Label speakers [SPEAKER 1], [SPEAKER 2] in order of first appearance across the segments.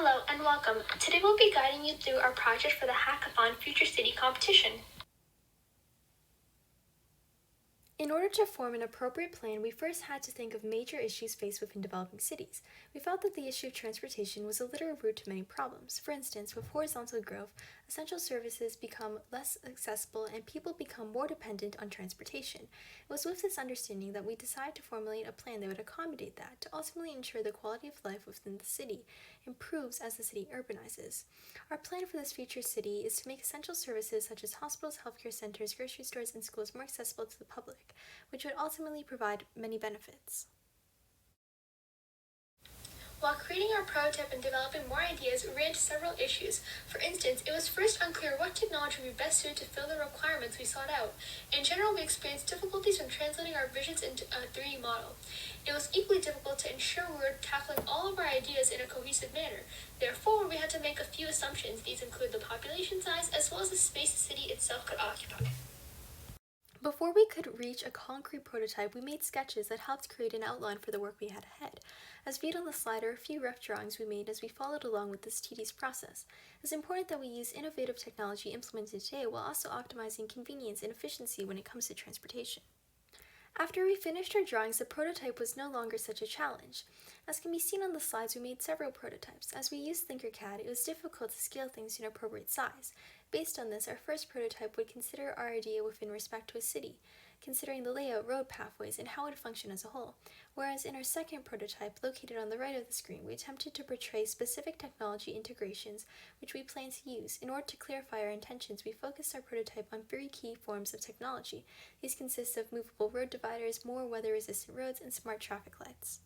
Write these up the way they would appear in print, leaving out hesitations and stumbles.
[SPEAKER 1] Hello and welcome. Today we'll be guiding you through our project for the Hackathon Future City competition. In order to form an appropriate plan, we first had to think of major issues faced within developing cities. We felt that the issue of transportation was a literal root to many problems. For instance, with horizontal growth, essential services become less accessible and people become more dependent on transportation. It was with this understanding that we decided to formulate a plan that would accommodate that to ultimately ensure the quality of life within the city improves as the city urbanizes. Our plan for this future city is to make essential services such as hospitals, healthcare centers, grocery stores, and schools more accessible to the public, which would ultimately provide many benefits. While creating our prototype and developing more ideas, we ran into several issues. For instance, it was first unclear what technology would be best suited to fill the requirements we sought out. In general, we experienced difficulties when translating our visions into a 3D model. It was equally difficult to ensure we were tackling all of our ideas in a cohesive manner. Therefore, we had to make a few assumptions. These include the population size as well as the space the city itself could occupy. Before we could reach a concrete prototype, we made sketches that helped create an outline for the work we had ahead. As viewed on the slide are a few rough drawings we made as we followed along with this tedious process. It's important that we use innovative technology implemented today while also optimizing convenience and efficiency when it comes to transportation. After we finished our drawings, the prototype was no longer such a challenge. As can be seen on the slides, we made several prototypes. As we used Tinkercad, it was difficult to scale things to an appropriate size. Based on this, our first prototype would consider our idea within respect to a city, considering the layout, road pathways, and how it would function as a whole. Whereas in our second prototype, located on the right of the screen, we attempted to portray specific technology integrations which we plan to use. In order to clarify our intentions, we focused our prototype on 3 key forms of technology. These consist of movable road dividers, more weather-resistant roads, and smart traffic lights.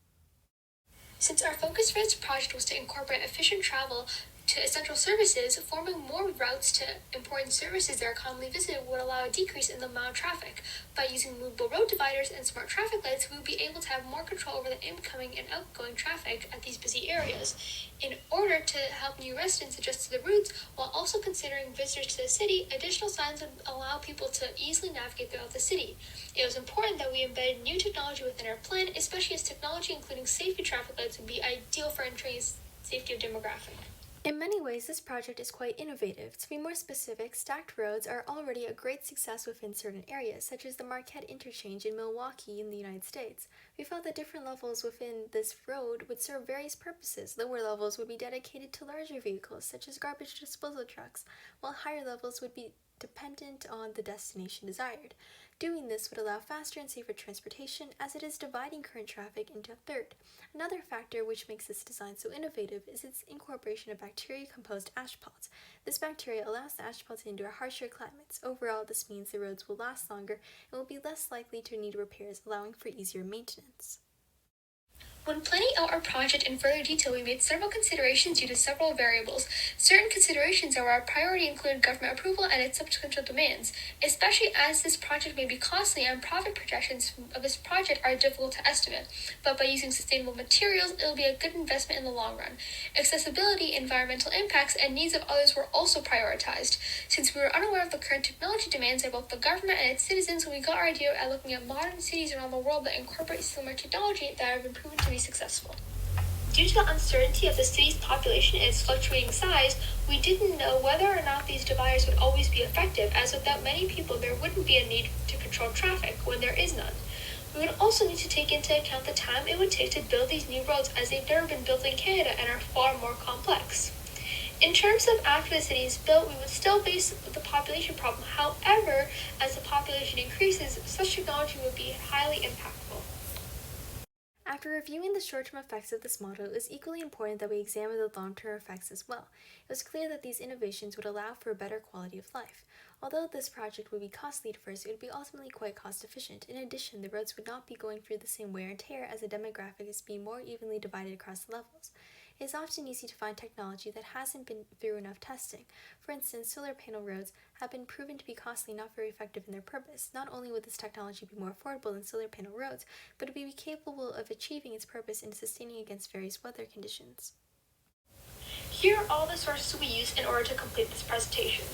[SPEAKER 1] Since our focus for this project was to incorporate efficient travel to essential services, forming more routes to important services that are commonly visited would allow a decrease in the amount of traffic. By using movable road dividers and smart traffic lights, we would be able to have more control over the incoming and outgoing traffic at these busy areas. In order to help new residents adjust to the routes, while also considering visitors to the city, additional signs would allow people to easily navigate throughout the city. It was important that we embedded new technology within our plan, especially as technology including safety traffic lights would be ideal for ensuring safety of demographic. In many ways, this project is quite innovative. To be more specific, stacked roads are already a great success within certain areas, such as the Marquette Interchange in Milwaukee in the United States. We felt that different levels within this road would serve various purposes. Lower levels would be dedicated to larger vehicles, such as garbage disposal trucks, while higher levels would be dependent on the destination desired. Doing this would allow faster and safer transportation, as it is dividing current traffic into a third. Another factor which makes this design so innovative is its incorporation of bacteria-composed asphalt. This bacteria allows the asphalt to endure harsher climates. Overall, this means the roads will last longer and will be less likely to need repairs, allowing for easier maintenance. When planning out our project in further detail, we made several considerations due to several variables. Certain considerations of our priority included government approval and its subsequent demands, especially as this project may be costly and profit projections of this project are difficult to estimate. But by using sustainable materials, it will be a good investment in the long run. Accessibility, environmental impacts, and needs of others were also prioritized. Since we were unaware of the current technology demands of both the government and its citizens, we got our idea at looking at modern cities around the world that incorporate similar technology that have been proven to be successful. Due to the uncertainty of the city's population and its fluctuating size, we didn't know whether or not these dividers would always be effective, as without many people there wouldn't be a need to control traffic when there is none. We would also need to take into account the time it would take to build these new roads, as they've never been built in Canada and are far more complex. In terms of after the city is built, we would still face the population problem. However, as the population increases, such technology would be highly impactful. After reviewing the short-term effects of this model, it was equally important that we examine the long-term effects as well. It was clear that these innovations would allow for a better quality of life. Although this project would be costly at first, it would be ultimately quite cost-efficient. In addition, the roads would not be going through the same wear and tear, as the demographic is being more evenly divided across the levels. It is often easy to find technology that hasn't been through enough testing. For instance, solar panel roads have been proven to be costly, not very effective in their purpose. Not only would this technology be more affordable than solar panel roads, but it would be capable of achieving its purpose in sustaining against various weather conditions. Here are all the sources we used in order to complete this presentation.